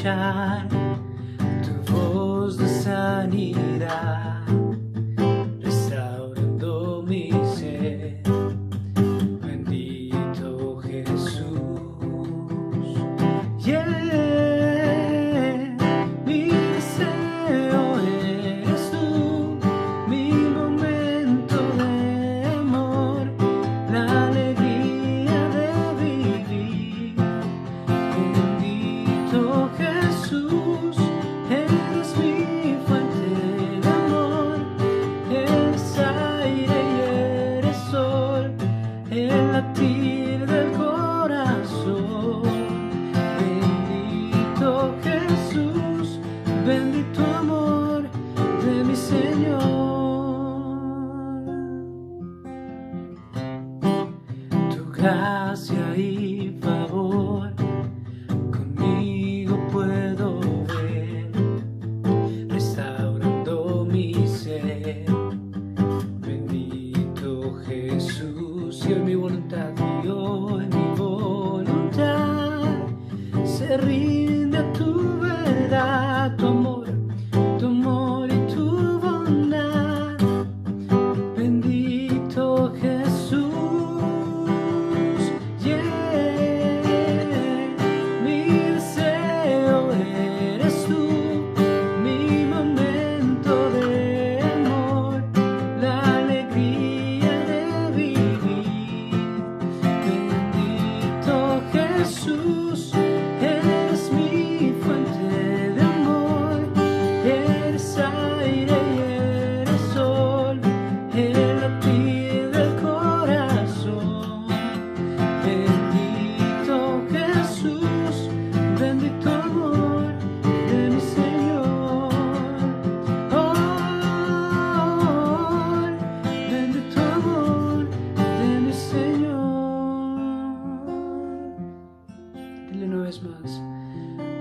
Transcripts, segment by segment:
escuchar tu voz de sanidad, restaurando mi ser. Bendito Jesús. Mi deseo eres tú, mi momento de amor, la alegría de vivir. Bendito Jesús, eres mi fuente de amor, eres aire y eres sol, el latir del corazón. Bendito Jesús, bendito amor de mi Señor. Tu gracia y favor conmigo puedo ver, restaurando mi ser. Bendito Jesús, y en mi voluntad, yo en mi voluntad se rinde a tu verdad, tu amor y tu bondad. Bendito Jesús, mi deseo eres tú, mi momento de amor, la alegría de vivir. Bendito Jesús, eres mi fuente de amor, eres aire y eres sol, el latir del corazón. Bendito Jesús, bendito amor de mi Señor. Bendito amor de mi Señor. Dile una vez más.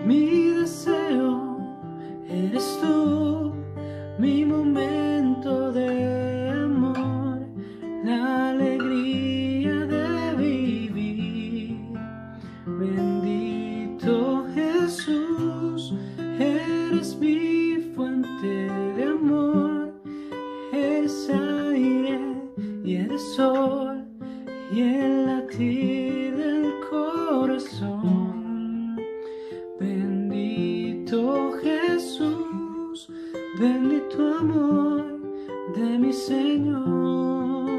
Mi deseo eres tú, mi momento de amor, la alegría de vivir. Bendito Jesús, eres mi fuente de amor, eres aire y eres sol, y el latir del corazón. Bendito Jesús, bendito amor de mi Señor.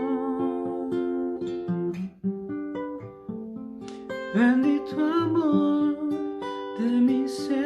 Bendito amor de mi Señor.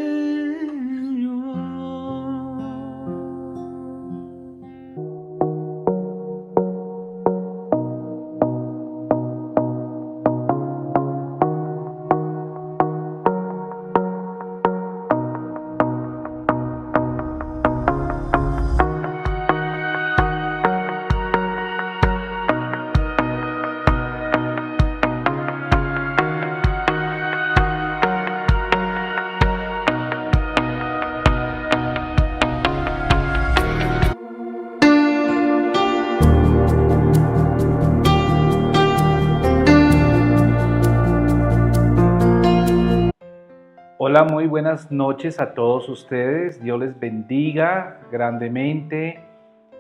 Hola, muy buenas noches a todos ustedes. Dios les bendiga grandemente.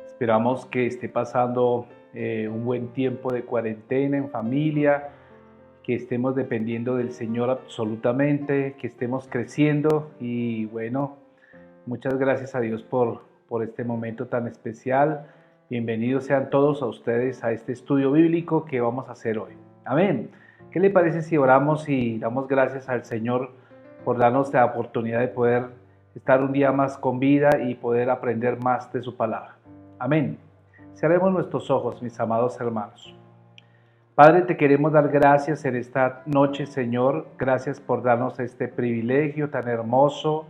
Esperamos que esté pasando un buen tiempo de cuarentena en familia, que estemos dependiendo del Señor absolutamente, que estemos creciendo y bueno, muchas gracias a Dios por este momento tan especial. Bienvenidos sean todos a ustedes a este estudio bíblico que vamos a hacer hoy. Amén. ¿Qué le parece si oramos y damos gracias al Señor por darnos la oportunidad de poder estar un día más con vida y poder aprender más de su palabra? Amén. Cerremos nuestros ojos, mis amados hermanos. Padre, te queremos dar gracias en esta noche, Señor. Gracias por darnos este privilegio tan hermoso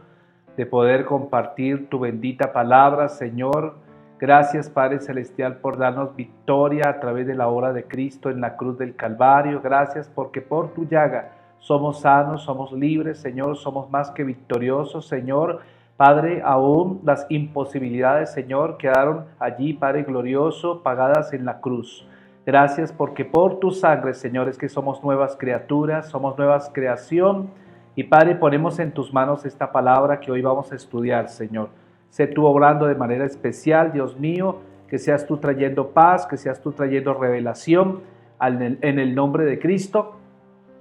de poder compartir tu bendita palabra, Señor. Gracias, Padre Celestial, por darnos victoria a través de la obra de Cristo en la cruz del Calvario. Gracias porque por tu llaga somos sanos, somos libres, Señor, somos más que victoriosos, Señor. Padre, aún las imposibilidades, Señor, quedaron allí, Padre glorioso, pagadas en la cruz. Gracias porque por tu sangre, Señor, es que somos nuevas criaturas, somos nuevas creación Y Padre, ponemos en tus manos esta palabra que hoy vamos a estudiar, Señor. Sé tú obrando de manera especial, Dios mío, que seas tú trayendo paz, que seas tú trayendo revelación en el nombre de Cristo.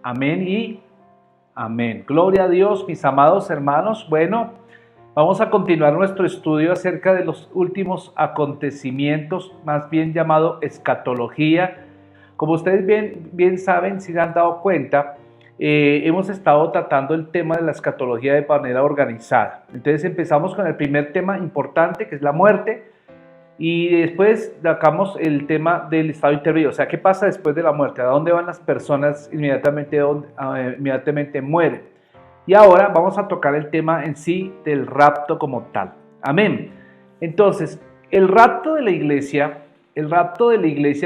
Amén y amén. Gloria a Dios, mis amados hermanos. Bueno, vamos a continuar nuestro estudio acerca de los últimos acontecimientos, más bien llamado escatología. Como ustedes bien saben, si se han dado cuenta, hemos estado tratando el tema de la escatología de manera organizada. Entonces empezamos con el primer tema importante, que es la muerte, y después sacamos el tema del estado intermedio, o sea, ¿qué pasa después de la muerte? ¿A dónde van las personas inmediatamente mueren? Y ahora vamos a tocar el tema en sí del rapto como tal. Amén. Entonces, el rapto de la iglesia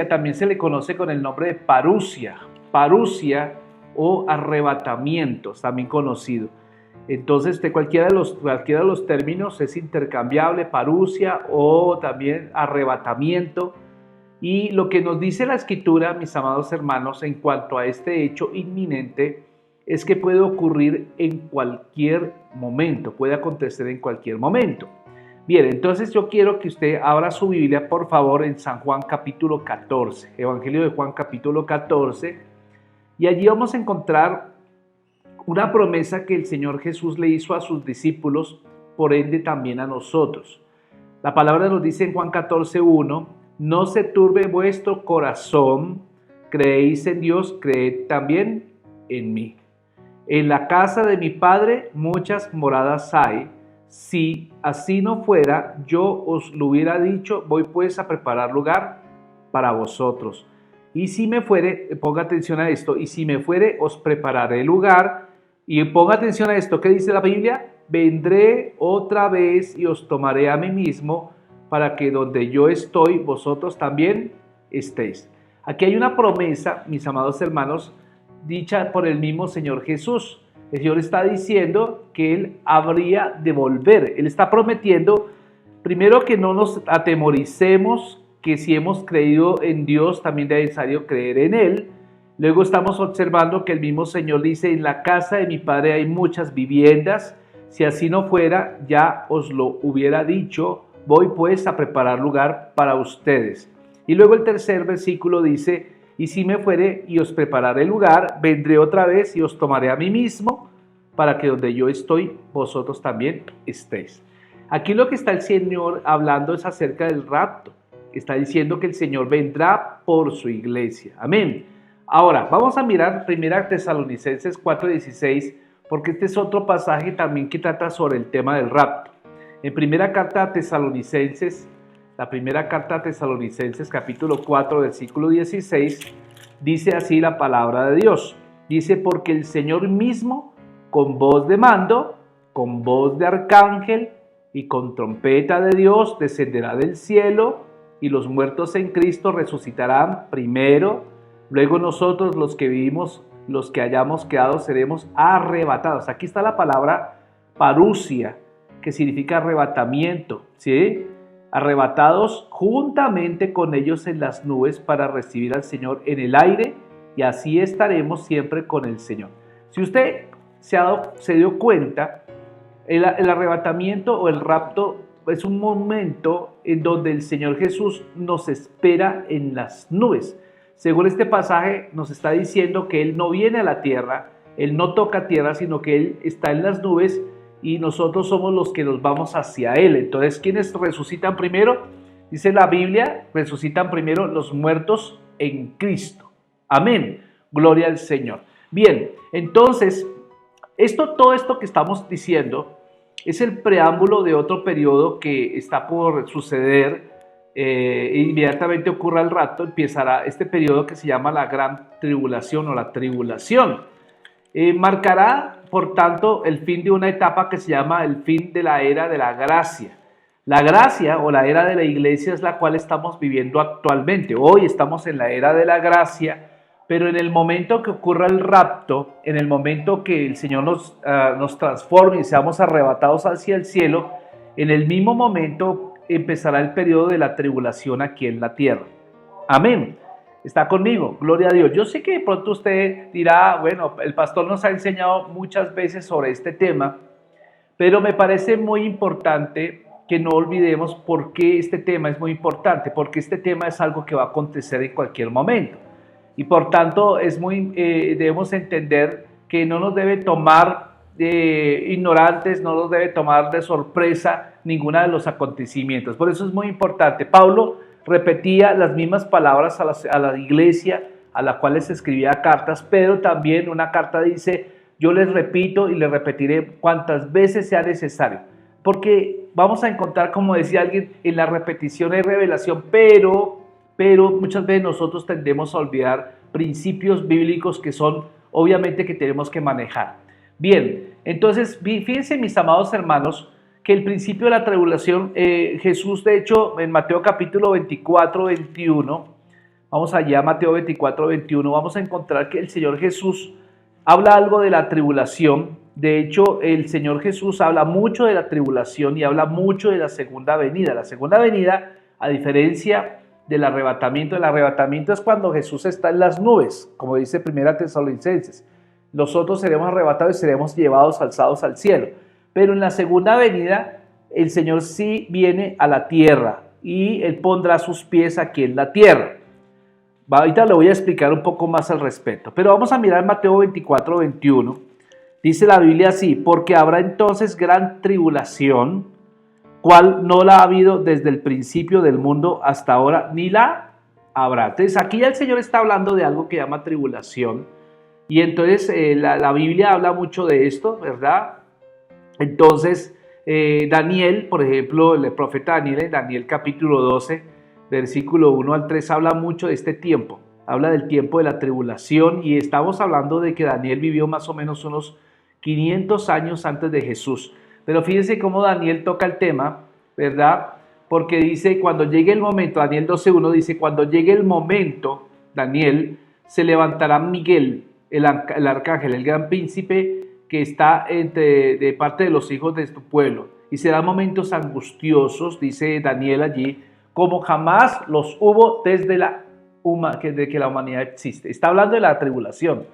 también se le conoce con el nombre de parusia o arrebatamientos, también conocido. Entonces, cualquiera de los términos es intercambiable, parusia o también arrebatamiento. Y lo que nos dice la Escritura, mis amados hermanos, en cuanto a este hecho inminente, es que puede ocurrir en cualquier momento, puede acontecer en cualquier momento. Bien, entonces yo quiero que usted abra su Biblia, por favor, en San Juan capítulo 14, Evangelio de Juan capítulo 14, y allí vamos a encontrar una promesa que el Señor Jesús le hizo a sus discípulos, por ende también a nosotros. La palabra nos dice en Juan 14:1, no se turbe vuestro corazón, creéis en Dios, creed también en mí. En la casa de mi Padre muchas moradas hay. Si así no fuera, yo os lo hubiera dicho, voy pues a preparar lugar para vosotros. Y si me fuere, ponga atención a esto, y si me fuere, os prepararé lugar. Y ponga atención a esto, ¿qué dice la Biblia? Vendré otra vez y os tomaré a mí mismo, para que donde yo estoy, vosotros también estéis. Aquí hay una promesa, mis amados hermanos, dicha por el mismo Señor Jesús. El Señor está diciendo que Él habría de volver. Él está prometiendo, primero, que no nos atemoricemos, que si hemos creído en Dios, también es necesario creer en Él. Luego estamos observando que el mismo Señor dice, en la casa de mi Padre hay muchas viviendas. Si así no fuera, ya os lo hubiera dicho. Voy pues a preparar lugar para ustedes. Y luego el tercer versículo dice, y si me fuere y os prepararé lugar, vendré otra vez y os tomaré a mí mismo, para que donde yo estoy, vosotros también estéis. Aquí lo que está el Señor hablando es acerca del rapto. Está diciendo que el Señor vendrá por su iglesia. Amén. Ahora, vamos a mirar 1 Tesalonicenses 4:16, porque este es otro pasaje también que trata sobre el tema del rapto. En primera carta a Tesalonicenses, capítulo 4, versículo 16, dice así la palabra de Dios. Dice, porque el Señor mismo, con voz de mando, con voz de arcángel y con trompeta de Dios, descenderá del cielo, y los muertos en Cristo resucitarán primero. Luego nosotros, los que vivimos, los que hayamos quedado, seremos arrebatados. Aquí está la palabra parusia, que significa arrebatamiento, ¿sí? Arrebatados juntamente con ellos en las nubes para recibir al Señor en el aire, y así estaremos siempre con el Señor. Si usted se dio cuenta, el arrebatamiento o el rapto es un momento en donde el Señor Jesús nos espera en las nubes. Según este pasaje nos está diciendo que Él no viene a la tierra, Él no toca tierra, sino que Él está en las nubes y nosotros somos los que nos vamos hacia Él. Entonces, ¿quiénes resucitan primero? Dice la Biblia, resucitan primero los muertos en Cristo. Amén. Gloria al Señor. Bien, entonces, todo esto que estamos diciendo es el preámbulo de otro periodo que está por suceder. Inmediatamente ocurra el rapto, empezará este periodo que se llama la Gran Tribulación o la Tribulación. Marcará, por tanto, el fin de una etapa que se llama el fin de la era de la gracia. La gracia o la era de la iglesia es la cual estamos viviendo actualmente. Hoy estamos en la era de la gracia, pero en el momento que ocurra el rapto, en el momento que el Señor nos transforme y seamos arrebatados hacia el cielo, en el mismo momento empezará el periodo de la tribulación aquí en la tierra. Amén. Está conmigo, gloria a Dios. Yo sé que de pronto usted dirá, bueno, el pastor nos ha enseñado muchas veces sobre este tema, pero me parece muy importante que no olvidemos por qué este tema es muy importante, porque este tema es algo que va a acontecer en cualquier momento. Y por tanto debemos entender que no nos debe tomar ignorantes, no nos debe tomar de sorpresa ninguna de los acontecimientos. Por eso es muy importante. Pablo repetía las mismas palabras a la iglesia a la cual les escribía cartas, pero también una carta dice, yo les repito y les repetiré cuantas veces sea necesario, porque vamos a encontrar, como decía alguien, en la repetición hay revelación, pero muchas veces nosotros tendemos a olvidar principios bíblicos que son obviamente que tenemos que manejar. Bien, entonces fíjense mis amados hermanos, que el principio de la tribulación, Jesús de hecho en Mateo capítulo 24, 21, vamos allá a Mateo 24, 21, vamos a encontrar que el Señor Jesús habla algo de la tribulación. De hecho, el Señor Jesús habla mucho de la tribulación y habla mucho de la segunda venida. La segunda venida, a diferencia del arrebatamiento es cuando Jesús está en las nubes, como dice Primera Tesalonicenses. Nosotros seremos arrebatados y seremos llevados, alzados al cielo. Pero en la segunda venida, el Señor sí viene a la tierra y Él pondrá sus pies aquí en la tierra. Ahorita le voy a explicar un poco más al respecto. Pero vamos a mirar Mateo 24, 21. Dice la Biblia así, porque habrá entonces gran tribulación, cual no la ha habido desde el principio del mundo hasta ahora, ni la habrá. Entonces aquí ya el Señor está hablando de algo que llama tribulación. Y entonces la Biblia habla mucho de esto, ¿verdad? Entonces Daniel, por ejemplo, el profeta Daniel en Daniel capítulo 12, versículo 1 al 3, habla mucho de este tiempo. Habla del tiempo de la tribulación y estamos hablando de que Daniel vivió más o menos unos 500 años antes de Jesús. Pero fíjense cómo Daniel toca el tema, ¿verdad? Porque dice, cuando llegue el momento, Daniel 12.1 dice, cuando llegue el momento, Daniel, se levantará Miguel, el arcángel, el gran príncipe que está de parte de los hijos de tu pueblo. Y serán momentos angustiosos, dice Daniel allí, como jamás los hubo desde que la humanidad existe. Está hablando de la tribulación.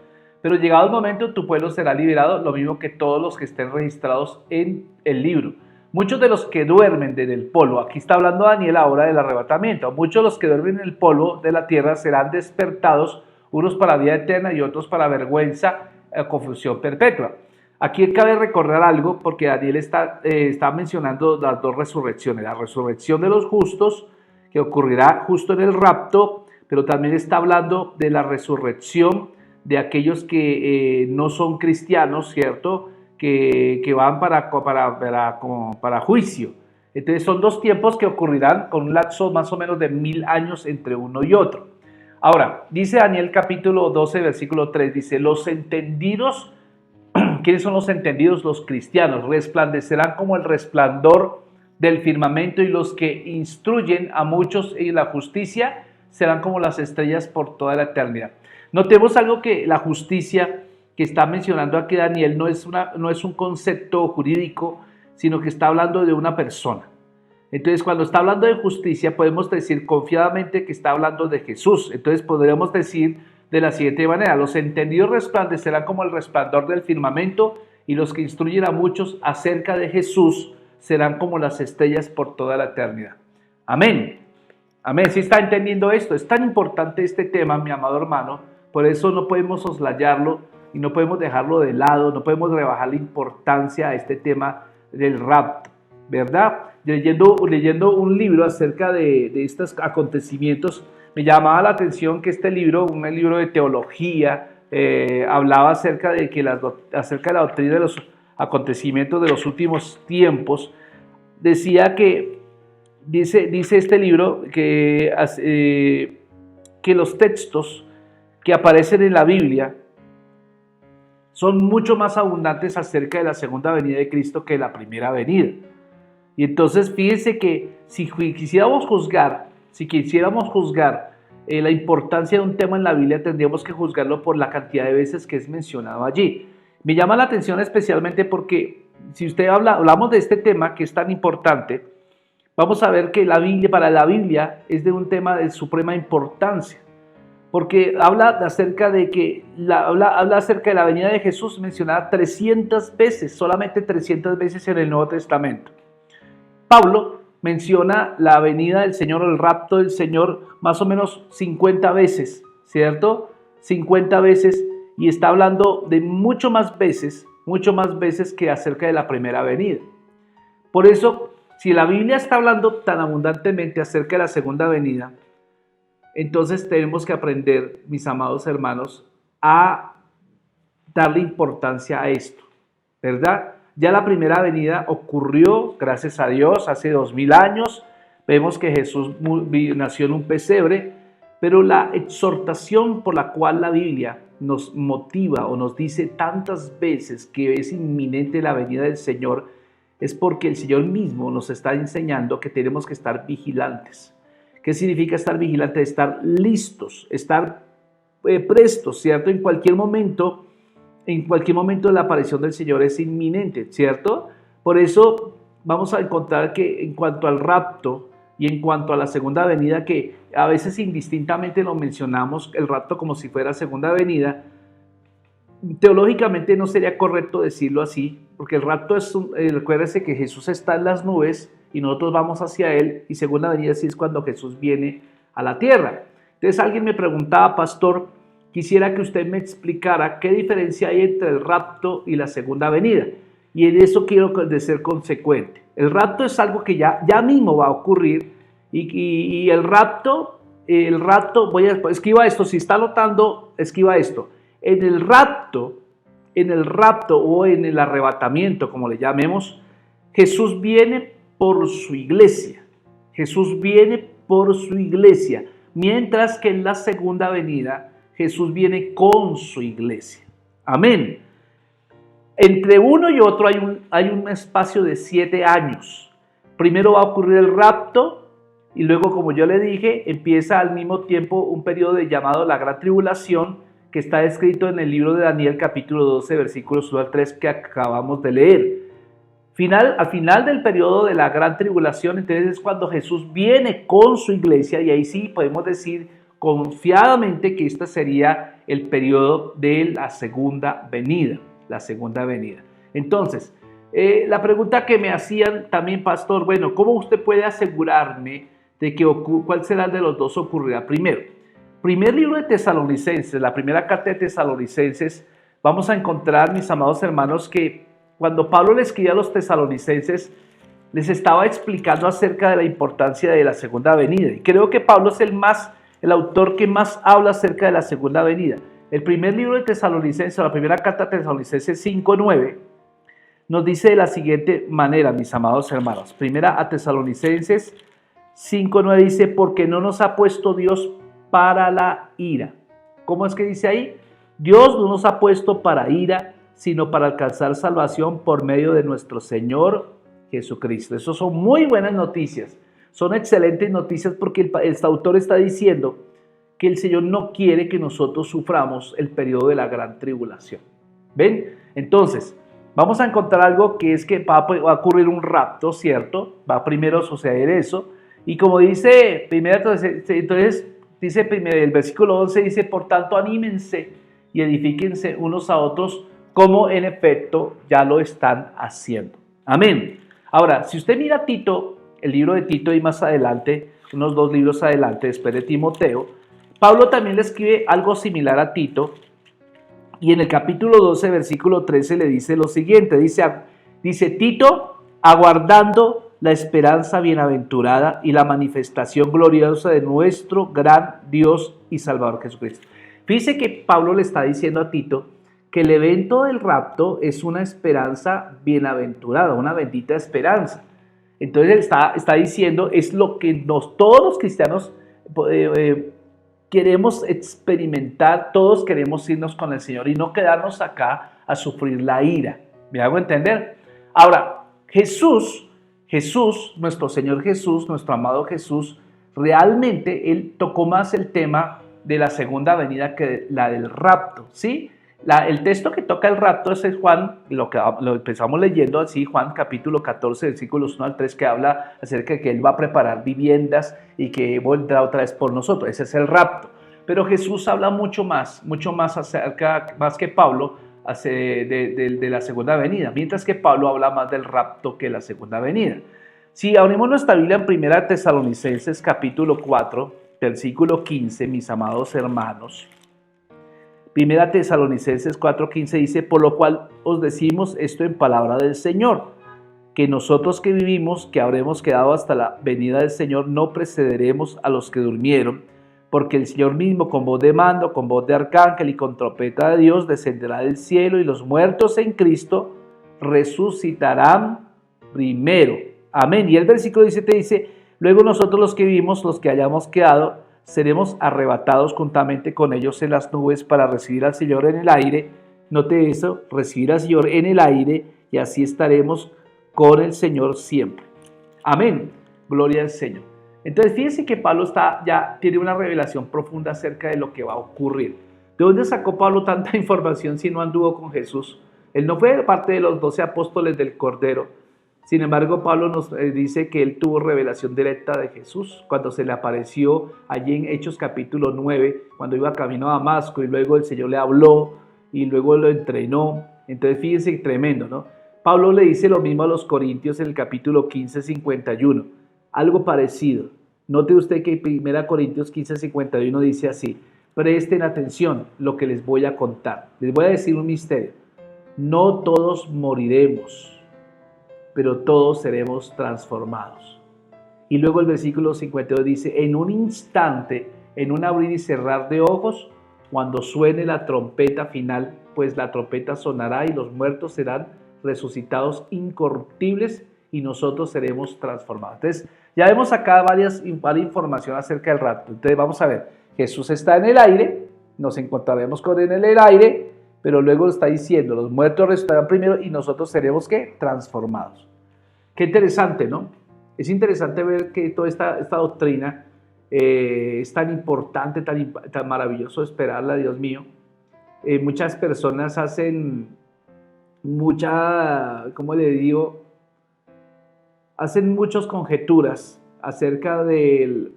Pero llegado el momento, tu pueblo será liberado, lo mismo que todos los que estén registrados en el libro. Muchos de los que duermen en el polvo, aquí está hablando Daniel ahora del arrebatamiento, muchos de los que duermen en el polvo de la tierra serán despertados, unos para vida eterna y otros para vergüenza, confusión perpetua. Aquí cabe recordar algo, porque Daniel está mencionando las dos resurrecciones, la resurrección de los justos, que ocurrirá justo en el rapto, pero también está hablando de la resurrección de aquellos que no son cristianos, ¿cierto? Que van para juicio. Entonces son dos tiempos que ocurrirán con un lapso más o menos de 1000 años entre uno y otro. Ahora, dice Daniel capítulo 12, versículo 3, dice, los entendidos, ¿quiénes son los entendidos? Los cristianos, resplandecerán como el resplandor del firmamento y los que instruyen a muchos en la justicia serán como las estrellas por toda la eternidad. Notemos algo que la justicia que está mencionando aquí Daniel no es un concepto jurídico, sino que está hablando de una persona. Entonces, cuando está hablando de justicia, podemos decir confiadamente que está hablando de Jesús. Entonces, podríamos decir de la siguiente manera, los entendidos resplandecerán como el resplandor del firmamento y los que instruyen a muchos acerca de Jesús serán como las estrellas por toda la eternidad. Amén. Amén. ¿Sí está entendiendo esto? Es tan importante este tema, mi amado hermano, por eso no podemos soslayarlo y no podemos dejarlo de lado, no podemos rebajar la importancia a este tema del rapto, ¿verdad? Leyendo un libro acerca de estos acontecimientos, me llamaba la atención que este libro, un libro de teología, hablaba acerca de la doctrina de los acontecimientos de los últimos tiempos. Decía que, dice este libro, que los textos que aparecen en la Biblia son mucho más abundantes acerca de la segunda venida de Cristo que la primera venida. Y entonces fíjense que si quisiéramos juzgar la importancia de un tema en la Biblia, tendríamos que juzgarlo por la cantidad de veces que es mencionado allí. Me llama la atención especialmente porque si hablamos de este tema que es tan importante, vamos a ver que para la Biblia es de un tema de suprema importancia. porque habla acerca de que habla acerca de la venida de Jesús mencionada 300 veces, solamente 300 veces en el Nuevo Testamento. Pablo menciona la venida del Señor o el rapto del Señor más o menos 50 veces, ¿cierto? 50 veces, y está hablando de mucho más veces que acerca de la primera venida. Por eso, si la Biblia está hablando tan abundantemente acerca de la segunda venida, entonces tenemos que aprender, mis amados hermanos, a darle importancia a esto, ¿verdad? Ya la primera venida ocurrió, gracias a Dios, hace 2000 años. Vemos que Jesús nació en un pesebre, pero la exhortación por la cual la Biblia nos motiva o nos dice tantas veces que es inminente la venida del Señor es porque el Señor mismo nos está enseñando que tenemos que estar vigilantes. ¿Qué significa estar vigilantes? Estar listos, estar prestos, ¿cierto? En cualquier momento de la aparición del Señor es inminente, ¿cierto? Por eso vamos a encontrar que en cuanto al rapto y en cuanto a la segunda venida, que a veces indistintamente lo mencionamos, el rapto como si fuera segunda venida, teológicamente no sería correcto decirlo así, porque el rapto recuérdese que Jesús está en las nubes y nosotros vamos hacia Él, y segunda venida sí es cuando Jesús viene a la tierra. Entonces alguien me preguntaba, pastor, quisiera que usted me explicara qué diferencia hay entre el rapto y la segunda venida. Y en eso quiero ser consecuente. El rapto es algo que ya mismo va a ocurrir. Y el rapto, esquiva esto, si está notando, esquiva esto. En el rapto o en el arrebatamiento, como le llamemos, Jesús viene por su iglesia. Jesús viene por su iglesia. Mientras que en la segunda venida, Jesús viene con su iglesia. Amén. Entre uno y otro hay un espacio de 7 años. Primero va a ocurrir el rapto y luego, como yo le dije, empieza al mismo tiempo un periodo llamado la Gran Tribulación, que está escrito en el libro de Daniel capítulo 12 versículos 1 al 3 que acabamos de leer. Al final del periodo de la Gran Tribulación, entonces es cuando Jesús viene con su iglesia, y ahí sí podemos decir confiadamente que este sería el periodo de la segunda venida. Entonces, la pregunta que me hacían también, pastor, bueno, ¿cómo usted puede asegurarme de que cuál será de los dos ocurrirá primero? Primer libro de Tesalonicenses, la primera carta de Tesalonicenses, vamos a encontrar, mis amados hermanos, que cuando Pablo le escribía a los tesalonicenses, les estaba explicando acerca de la importancia de la segunda venida. Y creo que Pablo es el autor que más habla acerca de la segunda venida. El primer libro de Tesalonicenses, la primera carta de Tesalonicenses 5:9, nos dice de la siguiente manera, mis amados hermanos. Primera a Tesalonicenses 5:9 dice, porque no nos ha puesto Dios para la ira. ¿Cómo es que dice ahí? Dios no nos ha puesto para ira, sino para alcanzar salvación por medio de nuestro Señor Jesucristo. Eso son muy buenas noticias. Son excelentes noticias porque el autor está diciendo que el Señor no quiere que nosotros suframos el periodo de la gran tribulación. ¿Ven? Entonces, vamos a encontrar algo que es que va a ocurrir un rapto, ¿cierto? Va primero a suceder eso. Y como dice, entonces dice el versículo 11, dice, por tanto, anímense y edifíquense unos a otros, como en efecto ya lo están haciendo. Amén. Ahora, si usted mira Tito, el libro de Tito, y más adelante, unos 2 libros adelante, después de Timoteo, Pablo también le escribe algo similar a Tito, y en el capítulo 12, versículo 13, le dice lo siguiente, dice Tito, aguardando la esperanza bienaventurada y la manifestación gloriosa de nuestro gran Dios y Salvador Jesucristo. Fíjese que Pablo le está diciendo a Tito que el evento del rapto es una esperanza bienaventurada, una bendita esperanza. Entonces él está diciendo, es lo que todos los cristianos queremos experimentar, todos queremos irnos con el Señor y no quedarnos acá a sufrir la ira. ¿Me hago entender? Ahora, Jesús, nuestro Señor Jesús, nuestro amado Jesús, realmente Él tocó más el tema de la segunda venida que la del rapto, ¿sí? El texto que toca el rapto es Juan, lo empezamos leyendo así, Juan capítulo 14, versículos 1 al 3, que habla acerca de que Él va a preparar viviendas y que vendrá otra vez por nosotros. Ese es el rapto. pero Jesús habla mucho más acerca, más que Pablo, de la segunda venida, mientras que Pablo habla más del rapto que la segunda venida. Si abrimos nuestra Biblia en 1 Tesalonicenses capítulo 4, versículo 15, mis amados hermanos, 1 Tesalonicenses 4:15 dice: por lo cual os decimos esto en palabra del Señor, que nosotros que vivimos, que habremos quedado hasta la venida del Señor, no precederemos a los que durmieron, porque el Señor mismo con voz de mando, con voz de arcángel y con trompeta de Dios descenderá del cielo, y los muertos en Cristo resucitarán primero. Amén. Y el versículo 17 dice: luego nosotros los que vivimos, los que hayamos quedado, seremos arrebatados juntamente con ellos en las nubes para recibir al Señor en el aire. Note eso, recibir al Señor en el aire, y así estaremos con el Señor siempre. Amén. Gloria al Señor. Entonces fíjense que Pablo ya tiene una revelación profunda acerca de lo que va a ocurrir. ¿De dónde sacó Pablo tanta información si no anduvo con Jesús? Él no fue parte de los 12 apóstoles del Cordero. Sin embargo, Pablo nos dice que él tuvo revelación directa de Jesús cuando se le apareció allí en Hechos capítulo 9, cuando iba camino a Damasco, y luego el Señor le habló y luego lo entrenó. Entonces fíjense, tremendo, ¿no? Pablo le dice lo mismo a los Corintios en el capítulo 15, 51. Algo parecido. Note usted que 1 Corintios 15, 51 dice así: presten atención lo que les voy a contar. Les voy a decir un misterio. No todos moriremos, pero todos seremos transformados. Y luego el versículo 52 dice: en un instante, en un abrir y cerrar de ojos, cuando suene la trompeta final, pues la trompeta sonará y los muertos serán resucitados incorruptibles y nosotros seremos transformados. Entonces, ya vemos acá varias información acerca del rapto. Entonces, vamos a ver, Jesús está en el aire, nos encontraremos con él en el aire, pero luego está diciendo, los muertos resucitarán primero y nosotros seremos, ¿qué? Transformados. Qué interesante, ¿no? Es interesante ver que toda esta doctrina es tan importante, tan maravilloso esperarla, Dios mío. Muchas personas hacen ¿cómo le digo? Hacen muchas conjeturas acerca de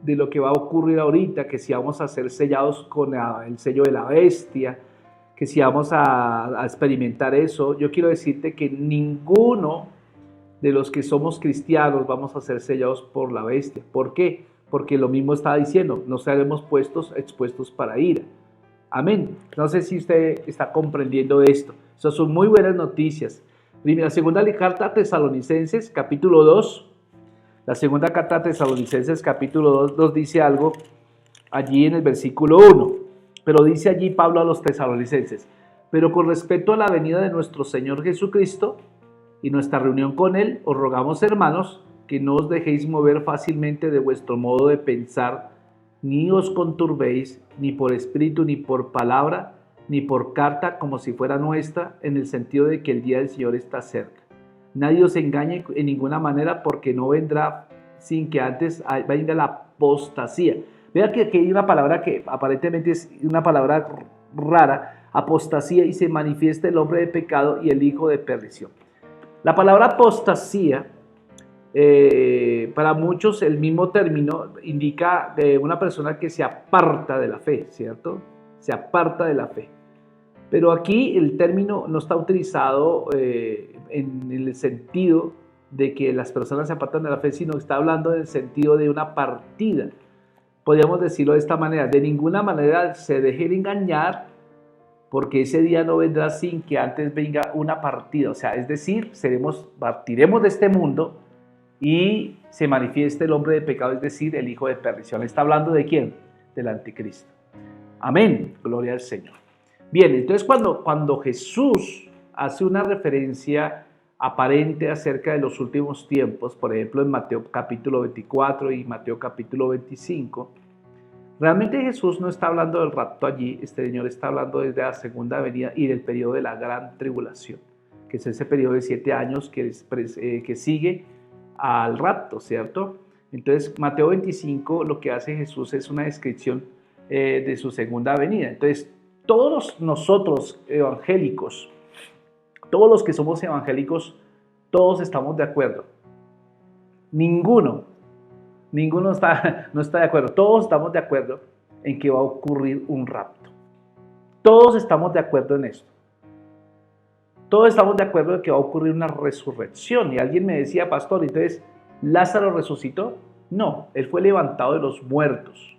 lo que va a ocurrir ahorita, que si vamos a ser sellados con el sello de la bestia, que si vamos a experimentar eso. Yo quiero decirte que ninguno de los que somos cristianos vamos a ser sellados por la bestia. ¿Por qué? Porque lo mismo estaba diciendo, no seremos expuestos para ira. Amén. No sé si usted está comprendiendo esto. Esas son muy buenas noticias. La segunda carta a Tesalonicenses, capítulo 2. La segunda carta a Tesalonicenses, capítulo 2, nos dice algo allí en el versículo 1. Pero dice allí Pablo a los tesalonicenses: pero con respecto a la venida de nuestro Señor Jesucristo y nuestra reunión con Él, os rogamos, hermanos, que no os dejéis mover fácilmente de vuestro modo de pensar, ni os conturbéis, ni por espíritu, ni por palabra, ni por carta como si fuera nuestra, en el sentido de que el día del Señor está cerca. Nadie os engañe en ninguna manera, porque no vendrá sin que antes venga la apostasía. Vea que aquí hay una palabra que aparentemente es una palabra rara, apostasía, y se manifiesta el hombre de pecado y el hijo de perdición. La palabra apostasía, para muchos el mismo término indica una persona que se aparta de la fe, ¿cierto? Se aparta de la fe. Pero aquí el término no está utilizado en el sentido de que las personas se apartan de la fe, sino está hablando en el sentido de una partida. Podríamos decirlo de esta manera: de ninguna manera se dejen engañar, porque ese día no vendrá sin que antes venga una partida. O sea, es decir, partiremos de este mundo y se manifieste el hombre de pecado, es decir, el hijo de perdición. ¿Está hablando de quién? Del anticristo. Amén, gloria al Señor. Bien, entonces cuando Jesús hace una referencia aparente acerca de los últimos tiempos, por ejemplo en Mateo capítulo 24 y Mateo capítulo 25, realmente Jesús no está hablando del rapto allí. Este Señor está hablando desde la segunda venida y del periodo de la gran tribulación, que es ese periodo de 7 años que sigue al rapto, ¿cierto? Entonces Mateo 25 lo que hace Jesús es una descripción de su segunda venida. Entonces todos nosotros evangélicos, todos los que somos evangélicos, todos estamos de acuerdo. Ninguno no está de acuerdo. Todos estamos de acuerdo en que va a ocurrir un rapto. Todos estamos de acuerdo en esto. Todos estamos de acuerdo en que va a ocurrir una resurrección. Y alguien me decía, pastor, entonces, ¿Lázaro resucitó? No, él fue levantado de los muertos,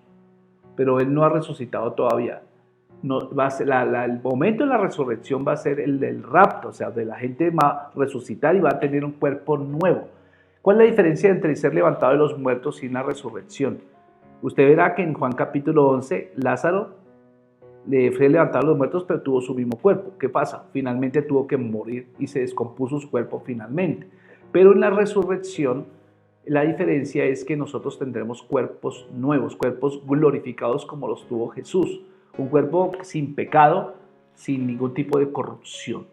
pero él no ha resucitado todavía. No, va a ser, el momento de la resurrección va a ser el del rapto, o sea, de la gente va a resucitar y va a tener un cuerpo nuevo. ¿Cuál es la diferencia entre ser levantado de los muertos y una resurrección? Usted verá que en Juan capítulo 11, Lázaro le fue levantado de los muertos, pero tuvo su mismo cuerpo. ¿Qué pasa? Finalmente tuvo que morir y se descompuso su cuerpo finalmente. Pero en la resurrección, la diferencia es que nosotros tendremos cuerpos nuevos, cuerpos glorificados como los tuvo Jesús. Un cuerpo sin pecado, sin ningún tipo de corrupción.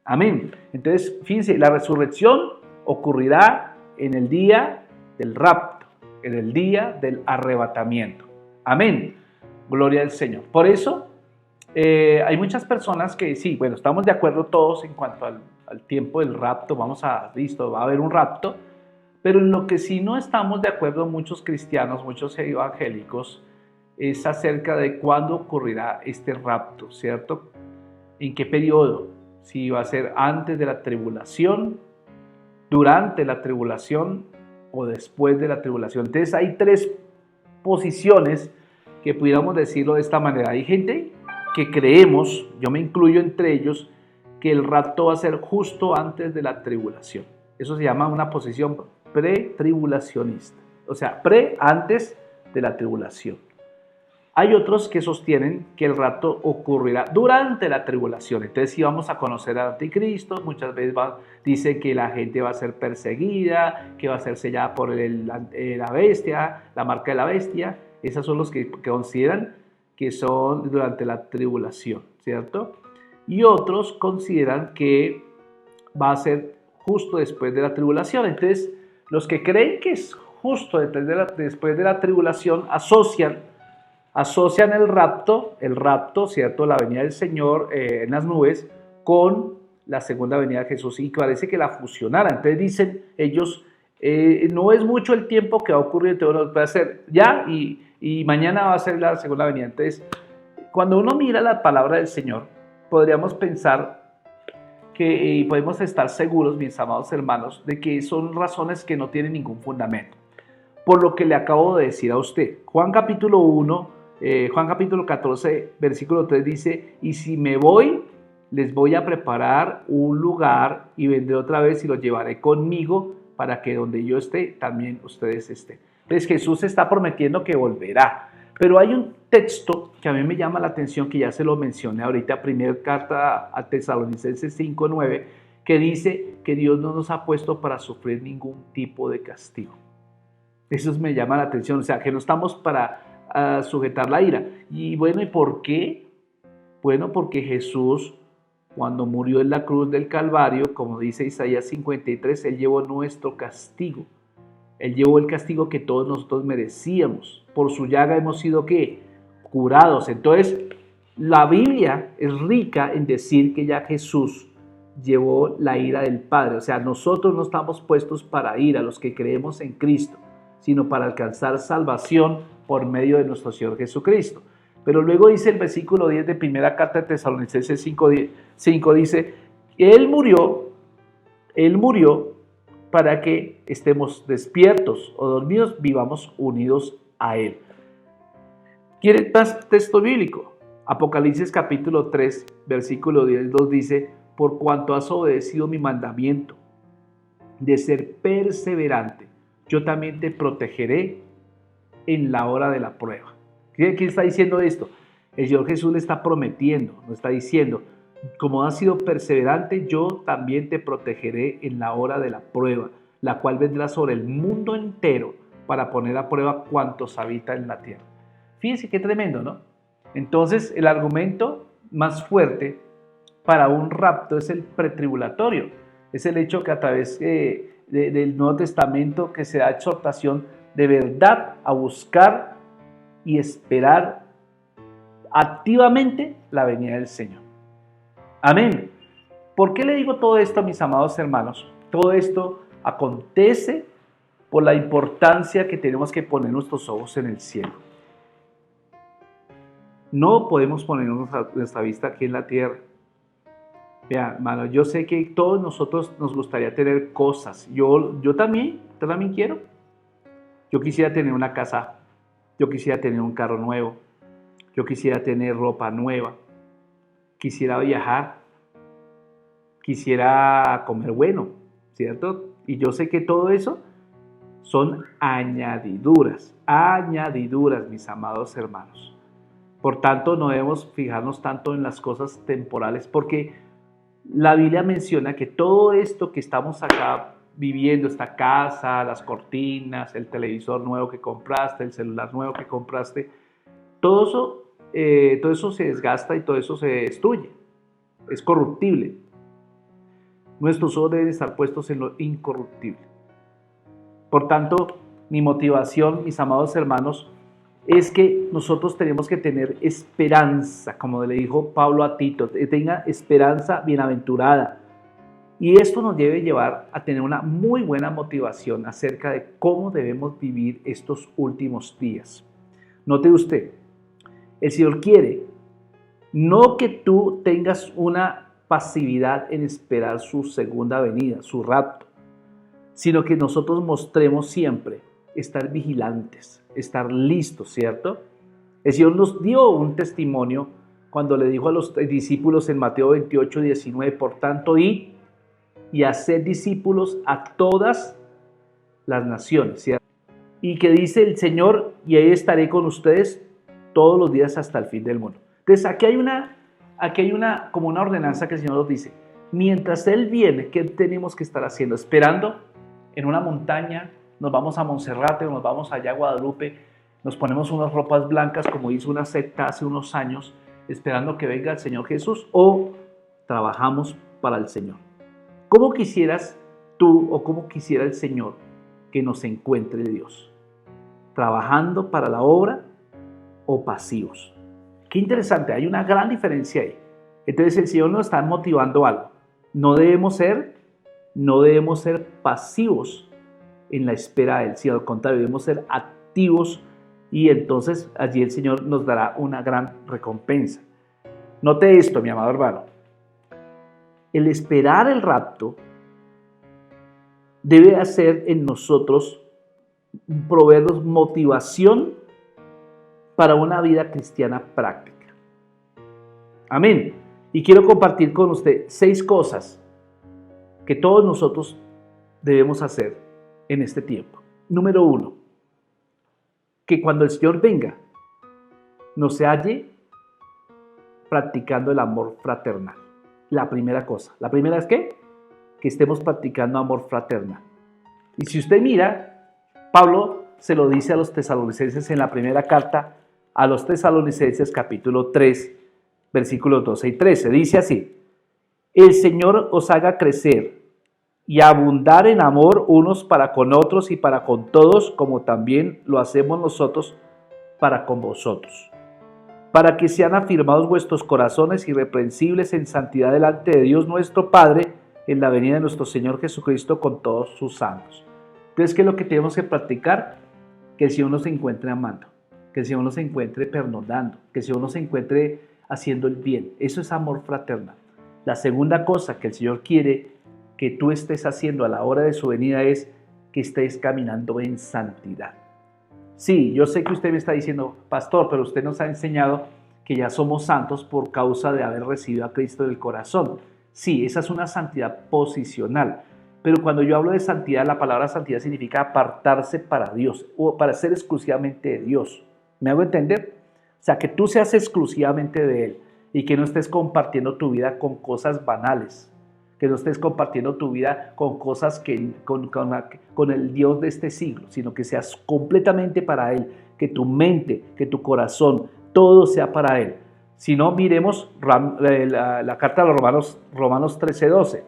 Amén. Entonces, fíjense, la resurrección ocurrirá en el día del rapto, en el día del arrebatamiento. Amén. Gloria al Señor. Por eso, hay muchas personas que sí, bueno, estamos de acuerdo todos en cuanto al tiempo del rapto, listo, va a haber un rapto, pero en lo que sí no estamos de acuerdo muchos cristianos, muchos evangélicos, es acerca de cuándo ocurrirá este rapto, ¿cierto? ¿En qué periodo? Si va a ser antes de la tribulación, durante la tribulación o después de la tribulación. Entonces hay tres posiciones que pudiéramos decirlo de esta manera. Hay gente que creemos, yo me incluyo entre ellos, que el rapto va a ser justo antes de la tribulación. Eso se llama una posición pretribulacionista, o sea, antes de la tribulación. Hay otros que sostienen que el rapto ocurrirá durante la tribulación. Entonces, si vamos a conocer al anticristo, muchas veces dice que la gente va a ser perseguida, que va a ser sellada por la bestia, la marca de la bestia. Esos son los que consideran que son durante la tribulación, ¿cierto? Y otros consideran que va a ser justo después de la tribulación. Entonces, los que creen que es justo después de la tribulación asocian el rapto, ¿cierto? La venida del Señor en las nubes con la segunda venida de Jesús, y parece que la fusionaran. Entonces dicen ellos, no es mucho el tiempo que va a ocurrir, entonces va a ser ya y mañana va a ser la segunda venida. Entonces, cuando uno mira la palabra del Señor, podríamos pensar y podemos estar seguros, mis amados hermanos, de que son razones que no tienen ningún fundamento. Por lo que le acabo de decir a usted, Juan capítulo 14, versículo 3 dice, y si me voy, les voy a preparar un lugar y vendré otra vez y los llevaré conmigo para que donde yo esté, también ustedes estén. Entonces Jesús está prometiendo que volverá. Pero hay un texto que a mí me llama la atención, que ya se lo mencioné ahorita, primera carta a Tesalonicenses 5:9, que dice que Dios no nos ha puesto para sufrir ningún tipo de castigo. Eso me llama la atención, o sea, que no estamos para sujetar la ira. Y bueno, ¿y por qué? Bueno, porque Jesús, cuando murió en la cruz del Calvario, como dice Isaías 53, Él llevó nuestro castigo. Él llevó el castigo que todos nosotros merecíamos. Por su llaga hemos sido, ¿qué? Curados. Entonces, la Biblia es rica en decir que ya Jesús llevó la ira del Padre. O sea, nosotros no estamos puestos para ira, los que creemos en Cristo, sino para alcanzar salvación por medio de nuestro Señor Jesucristo. Pero luego dice el versículo 10 de primera carta de Tesalonicenses 5 dice, Él murió para que estemos despiertos o dormidos, vivamos unidos a Él. ¿Quieren más texto bíblico? Apocalipsis capítulo 3, versículo 10 dice, por cuanto has obedecido mi mandamiento de ser perseverante, yo también te protegeré en la hora de la prueba. ¿Quién está diciendo esto? El Señor Jesús le está prometiendo, nos está diciendo, como has sido perseverante, yo también te protegeré en la hora de la prueba, la cual vendrá sobre el mundo entero para poner a prueba cuantos habitan en la tierra. Fíjense qué tremendo, ¿no? Entonces, el argumento más fuerte para un rapto es el pretribulatorio. Es el hecho que a través del Nuevo Testamento que se da exhortación de verdad a buscar y esperar activamente la venida del Señor. Amén. ¿Por qué le digo todo esto, mis amados hermanos? Todo esto acontece por la importancia que tenemos que poner nuestros ojos en el cielo. No podemos ponernos nuestra vista aquí en la tierra. Vea, hermano, yo sé que todos nosotros nos gustaría tener cosas. Yo también quiero. Yo quisiera tener una casa, yo quisiera tener un carro nuevo, yo quisiera tener ropa nueva, quisiera viajar, quisiera comer bueno, ¿cierto? Y yo sé que todo eso son añadiduras, mis amados hermanos. Por tanto, no debemos fijarnos tanto en las cosas temporales, porque la Biblia menciona que todo esto que estamos acá viviendo, esta casa, las cortinas, el televisor nuevo que compraste, el celular nuevo que compraste, todo eso se desgasta y todo eso se destruye, es corruptible. Nuestros ojos deben estar puestos en lo incorruptible. Por tanto, mi motivación, mis amados hermanos, es que nosotros tenemos que tener esperanza, como le dijo Pablo a Tito, tenga esperanza bienaventurada. Y esto nos debe llevar a tener una muy buena motivación acerca de cómo debemos vivir estos últimos días. Note usted, el Señor quiere no que tú tengas una pasividad en esperar su segunda venida, su rapto, sino que nosotros mostremos siempre estar vigilantes, estar listos, ¿cierto? El Señor nos dio un testimonio cuando le dijo a los discípulos en Mateo 28, 19, por tanto, id y hacer discípulos a todas las naciones, ¿cierto? Y que dice el Señor, y ahí estaré con ustedes todos los días hasta el fin del mundo. Entonces aquí hay una como una ordenanza que el Señor nos dice, mientras Él viene, ¿qué tenemos que estar haciendo? Esperando en una montaña, nos vamos a Monserrate, nos vamos allá a Guadalupe, nos ponemos unas ropas blancas como hizo una secta hace unos años, esperando que venga el Señor Jesús, o trabajamos para el Señor. ¿Cómo quisieras tú o cómo quisiera el Señor que nos encuentre Dios? ¿Trabajando para la obra o pasivos? Qué interesante, hay una gran diferencia ahí. Entonces el Señor nos está motivando algo. No debemos ser pasivos en la espera del Señor, al contrario, debemos ser activos y entonces allí el Señor nos dará una gran recompensa. Note esto, mi amado hermano. El esperar el rapto debe hacer en nosotros proveernos motivación para una vida cristiana práctica. Amén. Y quiero compartir con usted 6 cosas que todos nosotros debemos hacer en este tiempo. Número 1, que cuando el Señor venga, nos halle practicando el amor fraternal. La primera cosa. La primera es ¿qué? Que estemos practicando amor fraternal. Y si usted mira, Pablo se lo dice a los tesalonicenses en la primera carta a los tesalonicenses capítulo 3, versículos 12 y 13. Dice así, el Señor os haga crecer y abundar en amor unos para con otros y para con todos, como también lo hacemos nosotros para con vosotros, para que sean afirmados vuestros corazones irreprensibles en santidad delante de Dios nuestro Padre, en la venida de nuestro Señor Jesucristo con todos sus santos. Entonces, ¿qué es lo que tenemos que practicar? Que el Señor nos encuentre amando, que el Señor nos encuentre perdonando, que el Señor nos encuentre haciendo el bien. Eso es amor fraternal. La segunda cosa que el Señor quiere que tú estés haciendo a la hora de su venida es que estés caminando en santidad. Sí, yo sé que usted me está diciendo, pastor, pero usted nos ha enseñado que ya somos santos por causa de haber recibido a Cristo del corazón. Sí, esa es una santidad posicional. Pero cuando yo hablo de santidad, la palabra santidad significa apartarse para Dios o para ser exclusivamente de Dios. ¿Me hago entender? O sea, que tú seas exclusivamente de Él y que no estés compartiendo tu vida con cosas banales, que no estés compartiendo tu vida con cosas con el Dios de este siglo, sino que seas completamente para Él, que tu mente, que tu corazón, todo sea para Él. Si no, miremos la carta a los Romanos 13:12.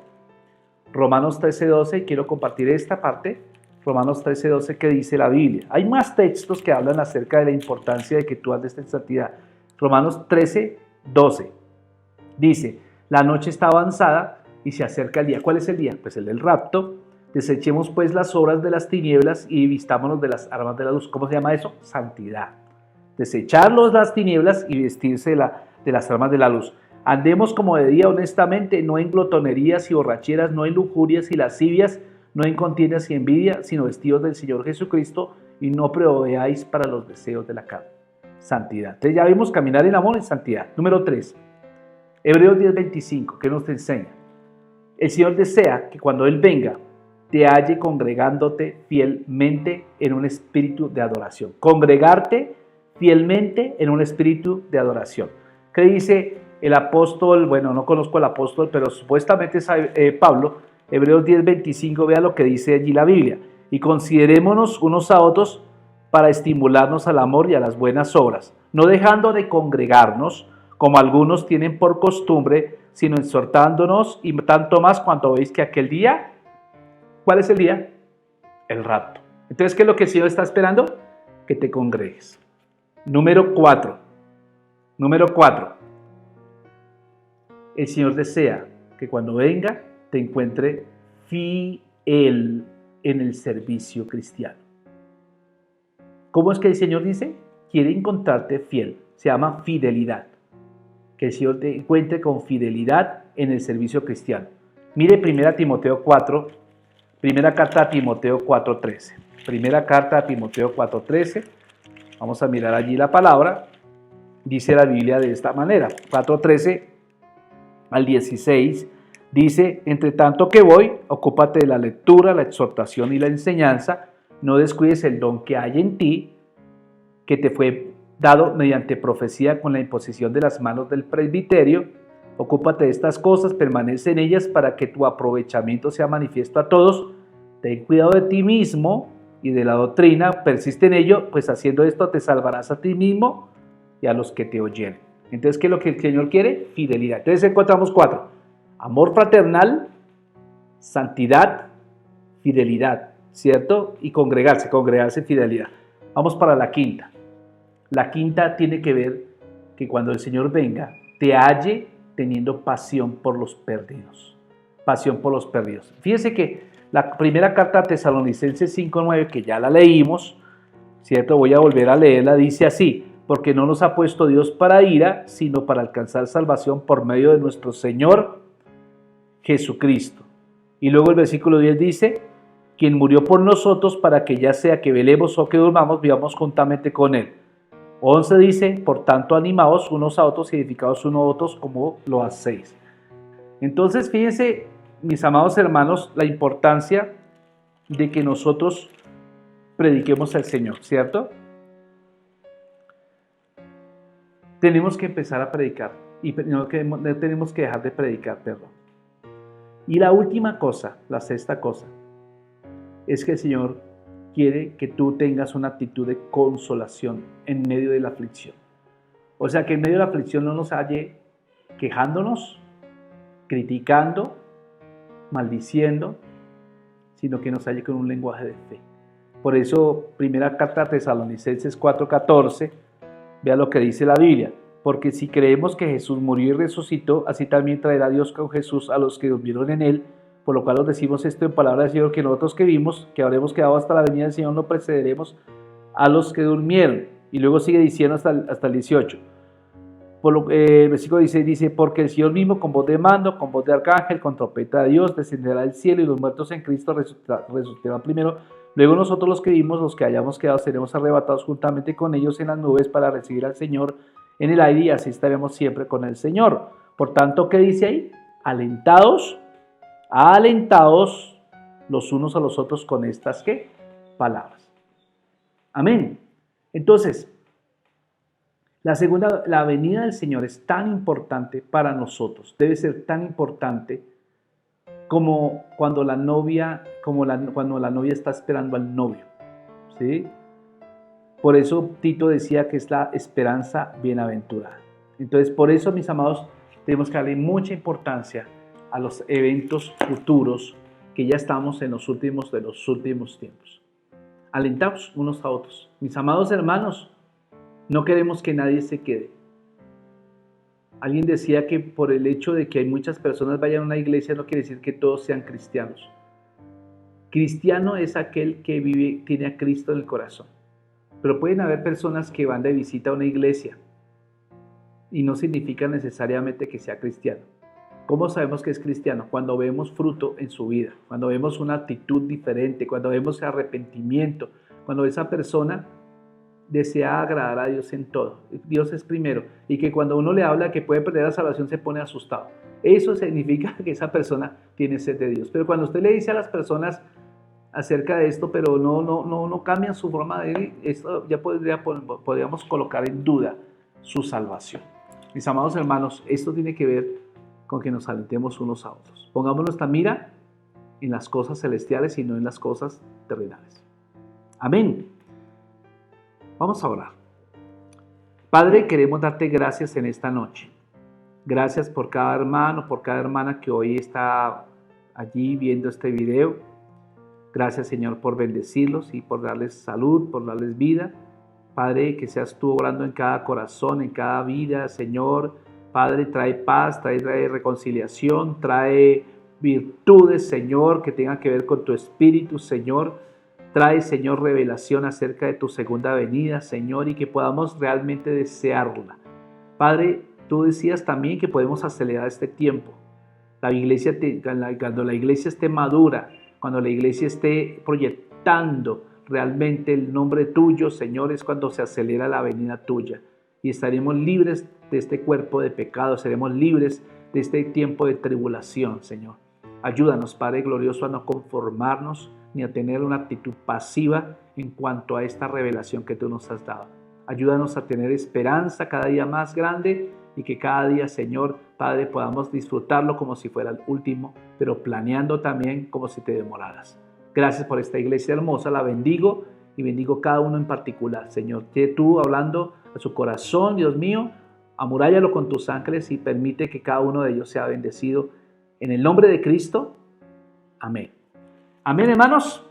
Romanos 13:12, quiero compartir esta parte, Romanos 13:12, que dice la Biblia. Hay más textos que hablan acerca de la importancia de que tú andes en santidad. Romanos 13:12 dice, la noche está avanzada y se acerca el día. ¿Cuál es el día? Pues el del rapto. Desechemos pues las obras de las tinieblas y vistámonos de las armas de la luz. ¿Cómo se llama eso? Santidad. desecharlos las tinieblas y vestirse de las armas de la luz. Andemos como de día honestamente, no en glotonerías y borracheras, no en lujurias y lascivias, no en contiendas y envidia, sino vestidos del Señor Jesucristo, y no proveáis para los deseos de la carne. Santidad. Entonces ya vimos caminar en amor en santidad. Número 3. Hebreos 10:25, ¿qué nos enseña? El Señor desea que cuando Él venga, te halle congregándote fielmente en un espíritu de adoración. Congregarte fielmente en un espíritu de adoración. ¿Qué dice el apóstol? Bueno, no conozco al apóstol, pero supuestamente es Pablo. Hebreos 10:25, vea lo que dice allí la Biblia. Y considerémonos unos a otros para estimularnos al amor y a las buenas obras, no dejando de congregarnos, como algunos tienen por costumbre, sino exhortándonos, y tanto más cuanto veis que aquel día, ¿cuál es el día? El rapto. Entonces, ¿qué es lo que el Señor está esperando? Que te congregues. Número 4. El Señor desea que cuando venga te encuentre fiel en el servicio cristiano. ¿Cómo es que el Señor dice? Quiere encontrarte fiel. Se llama fidelidad. Que el Señor te encuentre con fidelidad en el servicio cristiano. Mire 1 Timoteo 4, primera carta a Timoteo 4:13. Primera carta a Timoteo 4:13. Vamos a mirar allí la palabra. Dice la Biblia de esta manera. 4:13 al 16. Dice, entre tanto que voy, ocúpate de la lectura, la exhortación y la enseñanza. No descuides el don que hay en ti, que te fue dado mediante profecía con la imposición de las manos del presbiterio. Ocúpate de estas cosas, permanece en ellas para que tu aprovechamiento sea manifiesto a todos. Ten cuidado de ti mismo y de la doctrina, persiste en ello, pues haciendo esto te salvarás a ti mismo y a los que te oyeren. Entonces, ¿qué es lo que el Señor quiere? Fidelidad. Entonces encontramos 4. Amor fraternal, santidad, fidelidad, ¿cierto? Y congregarse, fidelidad. Vamos para la quinta. La quinta tiene que ver que cuando el Señor venga, te halle teniendo pasión por los perdidos. Pasión por los perdidos. Fíjense que la primera carta a Tesalonicenses 5:9, que ya la leímos, ¿cierto? Voy a volver a leerla, dice así: porque no nos ha puesto Dios para ira, sino para alcanzar salvación por medio de nuestro Señor Jesucristo. Y luego el versículo 10 dice, quien murió por nosotros para que ya sea que velemos o que durmamos, vivamos juntamente con Él. 11 dice, por tanto animaos unos a otros y edificaos unos a otros como lo hacéis. Entonces fíjense, mis amados hermanos, la importancia de que nosotros prediquemos al Señor, ¿cierto? Tenemos que empezar a predicar y no tenemos que dejar de predicar, perdón. Y la última cosa, la sexta cosa, es que el Señor quiere que tú tengas una actitud de consolación en medio de la aflicción. O sea, que en medio de la aflicción no nos halle quejándonos, criticando, maldiciendo, sino que nos halle con un lenguaje de fe. Por eso, primera carta a Tesalonicenses 4:14, vea lo que dice la Biblia. Porque si creemos que Jesús murió y resucitó, así también traerá Dios con Jesús a los que durmieron en Él. Por lo cual os decimos esto en palabra del Señor, que nosotros que vimos, que habremos quedado hasta la venida del Señor, no precederemos a los que durmieron. Y luego sigue diciendo hasta el 18. El versículo 16 dice, porque el Señor mismo con voz de mando, con voz de arcángel, con trompeta de Dios, descenderá del cielo y los muertos en Cristo resucitarán primero. Luego nosotros los que vimos, los que hayamos quedado, seremos arrebatados juntamente con ellos en las nubes para recibir al Señor en el aire y así estaremos siempre con el Señor. Por tanto, ¿qué dice ahí? Alentados los unos a los otros con estas ¿qué? Palabras. Amén. Entonces, la venida del Señor es tan importante para nosotros, debe ser tan importante como cuando la novia está esperando al novio, ¿sí? Por eso Tito decía que es la esperanza bienaventurada. Entonces, por eso, mis amados, tenemos que darle mucha importancia a los eventos futuros que ya estamos en los últimos tiempos. Alentaos unos a otros. Mis amados hermanos, no queremos que nadie se quede. Alguien decía que por el hecho de que hay muchas personas vayan a una iglesia no quiere decir que todos sean cristianos. Cristiano es aquel que tiene a Cristo en el corazón. Pero pueden haber personas que van de visita a una iglesia y no significa necesariamente que sea cristiano. ¿Cómo sabemos que es cristiano? Cuando vemos fruto en su vida, cuando vemos una actitud diferente, cuando vemos arrepentimiento, cuando esa persona desea agradar a Dios en todo. Dios es primero. Y que cuando uno le habla que puede perder la salvación se pone asustado. Eso significa que esa persona tiene sed de Dios. Pero cuando usted le dice a las personas acerca de esto, pero no cambian su forma de vivir, esto ya podríamos colocar en duda su salvación. Mis amados hermanos, esto tiene que ver con que nos alentemos unos a otros. Pongamos nuestra mira en las cosas celestiales y no en las cosas terrenales. Amén. Vamos a orar. Padre, queremos darte gracias en esta noche. Gracias por cada hermano, por cada hermana que hoy está allí viendo este video. Gracias, Señor, por bendecirlos y por darles salud, por darles vida. Padre, que seas tú obrando en cada corazón, en cada vida, Señor. Padre, trae paz, trae reconciliación, trae virtudes, Señor, que tengan que ver con tu espíritu, Señor. Trae, Señor, revelación acerca de tu segunda venida, Señor, y que podamos realmente desearla. Padre, tú decías también que podemos acelerar este tiempo. Cuando la iglesia esté madura, cuando la iglesia esté proyectando realmente el nombre tuyo, Señor, es cuando se acelera la venida tuya. Y estaremos libres de este cuerpo de pecado, seremos libres de este tiempo de tribulación, Señor. Ayúdanos, Padre glorioso, a no conformarnos ni a tener una actitud pasiva en cuanto a esta revelación que tú nos has dado. Ayúdanos a tener esperanza cada día más grande y que cada día, Señor, Padre, podamos disfrutarlo como si fuera el último, pero planeando también como si te demoraras. Gracias por esta iglesia hermosa, la bendigo y bendigo cada uno en particular, Señor. Que tú hablando a su corazón, Dios mío, amurállalo con tus ángeles y permite que cada uno de ellos sea bendecido. En el nombre de Cristo, amén. Amén, hermanos.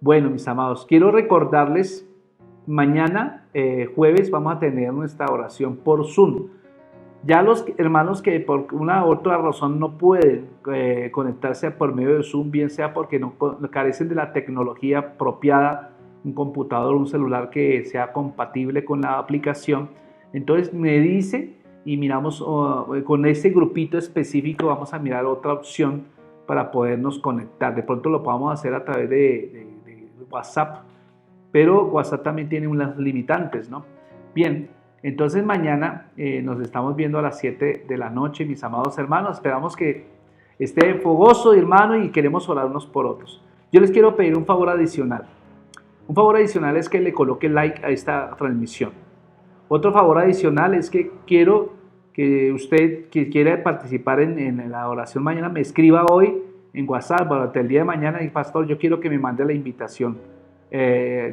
Bueno, mis amados, quiero recordarles, mañana, jueves, vamos a tener nuestra oración por Zoom. Ya los hermanos que por una u otra razón no pueden conectarse por medio de Zoom, bien sea porque no carecen de la tecnología apropiada, un computador, un celular que sea compatible con la aplicación, entonces me dice y miramos con ese grupito específico, vamos a mirar otra opción para podernos conectar. De pronto lo podamos hacer a través de WhatsApp, pero WhatsApp también tiene unas limitantes, ¿no? Bien, entonces mañana nos estamos viendo a las 7 de la noche, mis amados hermanos. Esperamos que esté fogoso, hermano, y queremos orar unos por otros. Yo les quiero pedir un favor adicional. Un favor adicional es que le coloque like a esta transmisión. Otro favor adicional es que quiero que usted que quiera participar en la oración mañana me escriba hoy en WhatsApp durante el día de mañana y pastor, yo quiero que me mande la invitación,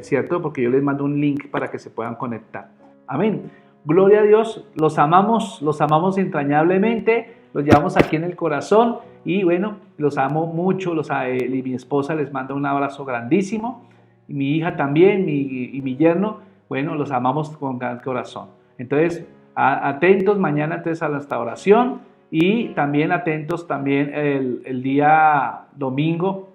¿cierto? Porque yo les mando un link para que se puedan conectar. Amén. Gloria a Dios, los amamos entrañablemente, los llevamos aquí en el corazón y bueno, los amo mucho, y mi esposa les manda un abrazo grandísimo, y mi hija también, y mi yerno, bueno, los amamos con gran corazón. Entonces, atentos mañana entonces a nuestra oración y también atentos también el día domingo.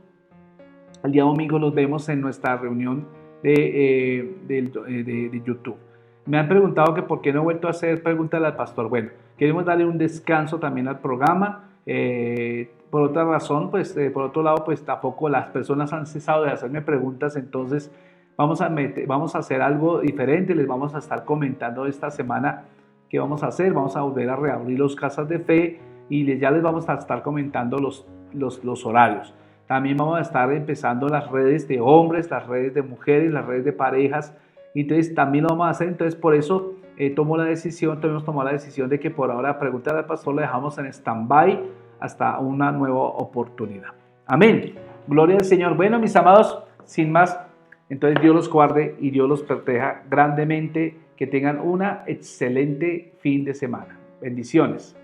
El día domingo los vemos en nuestra reunión de YouTube. Me han preguntado que por qué no he vuelto a hacer preguntas al pastor. Bueno, queremos darle un descanso también al programa. Por otra razón, pues por otro lado, pues tampoco las personas han cesado de hacerme preguntas, entonces vamos a hacer algo diferente. Les vamos a estar comentando esta semana qué vamos a hacer. Vamos a volver a reabrir los casas de fe y ya les vamos a estar comentando los horarios. También vamos a estar empezando las redes de hombres, las redes de mujeres, las redes de parejas. Entonces también lo vamos a hacer. Entonces por eso hemos tomado la decisión de que por ahora preguntar al pastor la dejamos en stand-by hasta una nueva oportunidad. Amén. Gloria al Señor. Bueno, mis amados, sin más, entonces Dios los guarde y Dios los proteja grandemente. Que tengan una excelente fin de semana. Bendiciones.